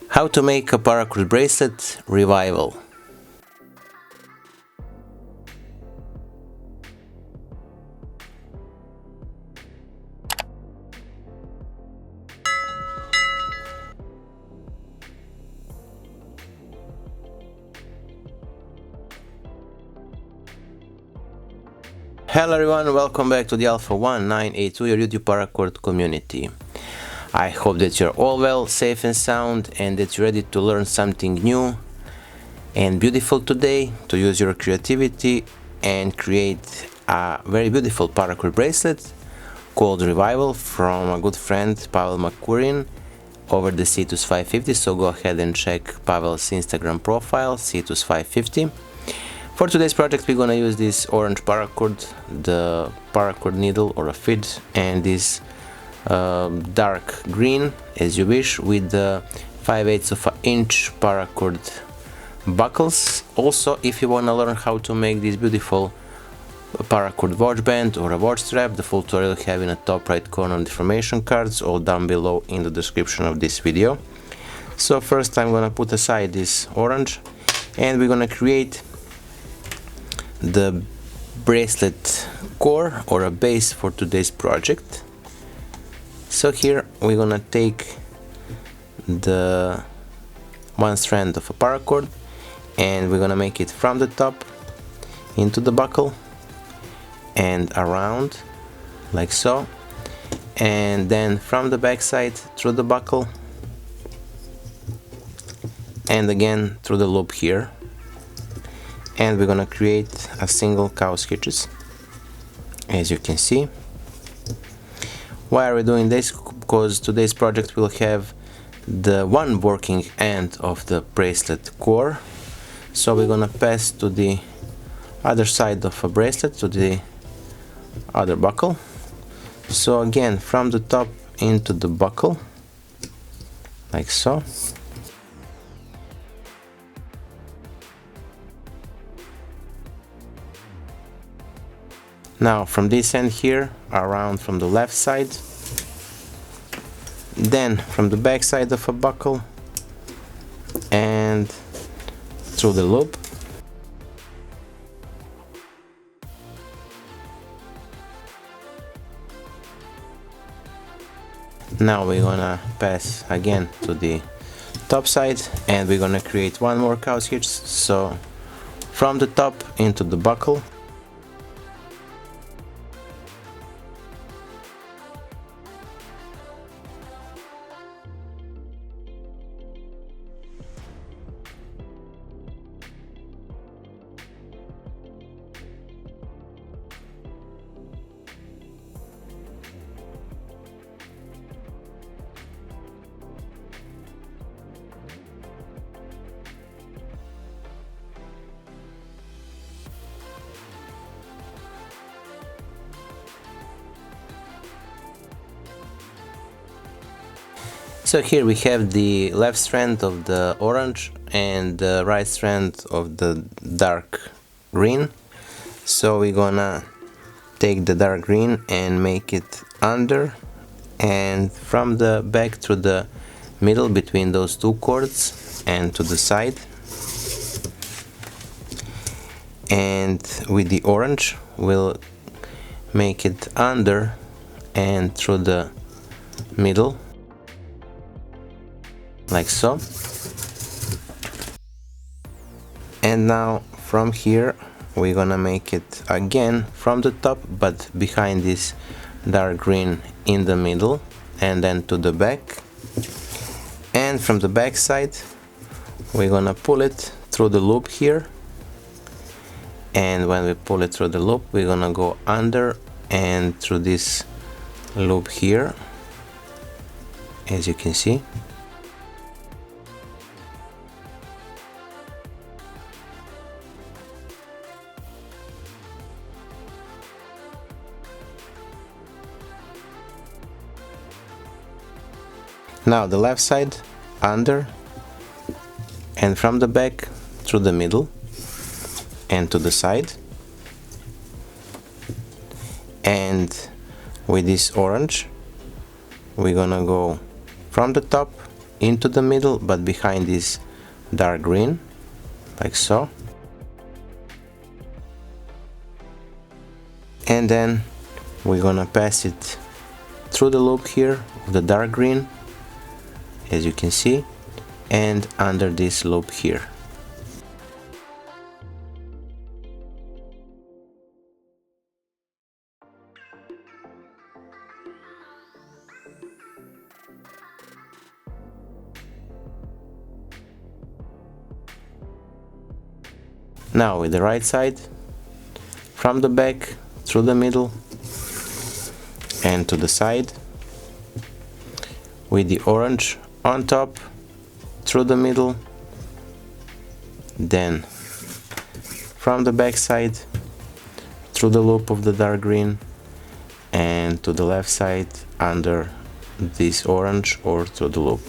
How to make a Paracord bracelet revival. Hello everyone, welcome back to the Alpha 1982, your YouTube Paracord community. I hope that you're all well, safe and sound, and that you're ready to learn something new and beautiful today, to use your creativity and create a very beautiful Paracord bracelet called Revival from a good friend Pavel Makurin over the CETUS 550. So go ahead and check Pavel's Instagram profile, CETUS 550. For today's project, we're gonna use this orange paracord, the paracord needle or a fid, and this dark green, as you wish, with the 5/8 of an inch paracord buckles. Also, if you wanna learn how to make this beautiful paracord watch band or a watch strap, the full tutorial I have in the top right corner of the information cards, all down below in the description of this video. So first I'm gonna put aside this orange, and we're gonna create the bracelet core or a base for today's project. So here we're gonna take the one strand of a paracord and we're gonna make it from the top into the buckle and around like so, and then from the back side through the buckle and again through the loop here. And we're gonna create a single cow stitches, as you can see. Why are we doing this? Because today's project will have the one working end of the bracelet core, so we're gonna pass to the other side of a bracelet, to the other buckle. So again, from the top into the buckle like so. Now from this end here, around from the left side, then from the back side of a buckle and through the loop. Now we're gonna pass again to the top side and we're gonna create one more cow hitch. So from the top into the buckle, so here we have the left strand of the orange and the right strand of the dark green. So we're gonna take the dark green and make it under and from the back through the middle between those two cords and to the side. And with the orange we'll make it under and through the middle like so. And now from here we're gonna make it again from the top but behind this dark green in the middle and then to the back, and from the back side we're gonna pull it through the loop here, and when we pull it through the loop we're gonna go under and through this loop here, as you can see. Now the left side under and from the back through the middle and to the side, and with this orange we're gonna go from the top into the middle, but behind this dark green, like so. And then we're gonna pass it through the loop here of the dark green, as you can see, and under this loop here. Now with the right side, from the back through the middle and to the side, with the orange on top through the middle, then from the back side through the loop of the dark green and to the left side under this orange or through the loop.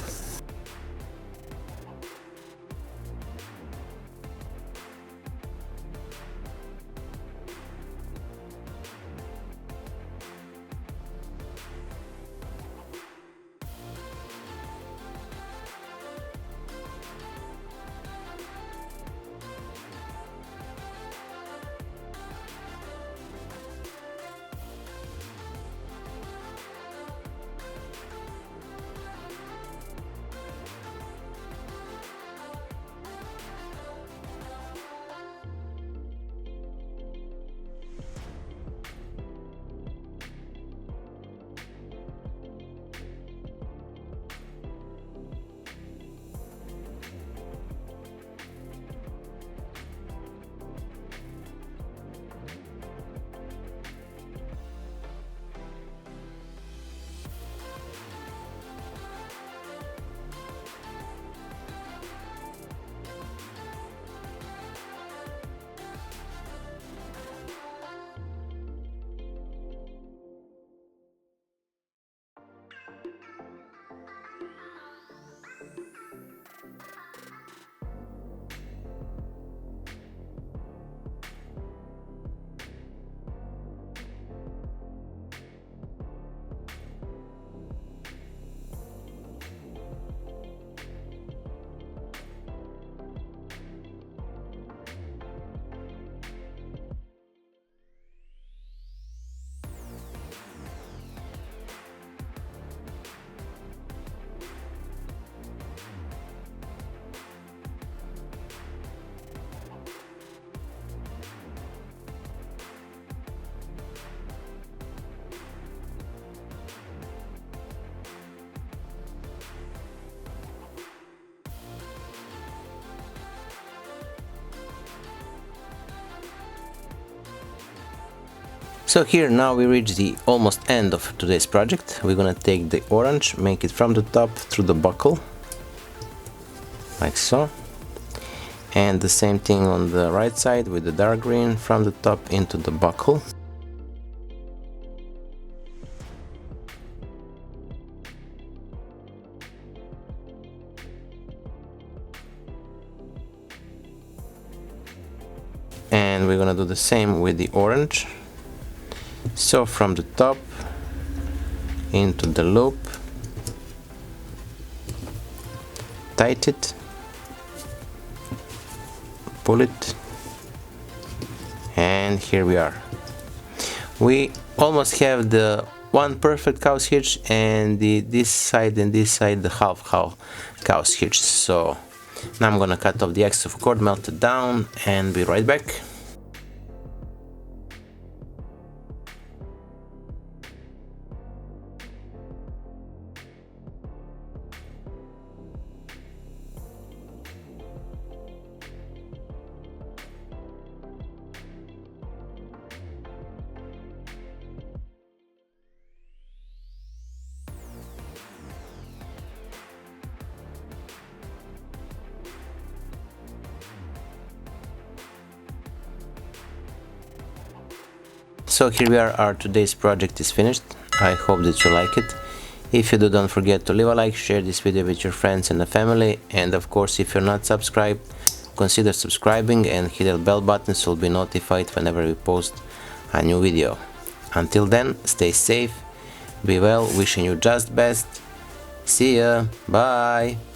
So here now we reach the almost end of today's project. We're gonna take the orange, make it from the top through the buckle, like so, and the same thing on the right side with the dark green from the top into the buckle. And we're gonna do the same with the orange. So from the top into the loop, tight it, pull it, and here we are. We almost have the one perfect cow's hitch, and this side and this side the half cow's hitch. So now I'm gonna cut off the excess of cord, melt it down, and be right back. So here we are, our today's project is finished. I hope that you like it. If you do, don't forget to leave a like, share this video with your friends and the family, and of course if you're not subscribed, consider subscribing and hit the bell button so you'll be notified whenever we post a new video. Until then, stay safe, be well, wishing you just best, See ya, bye.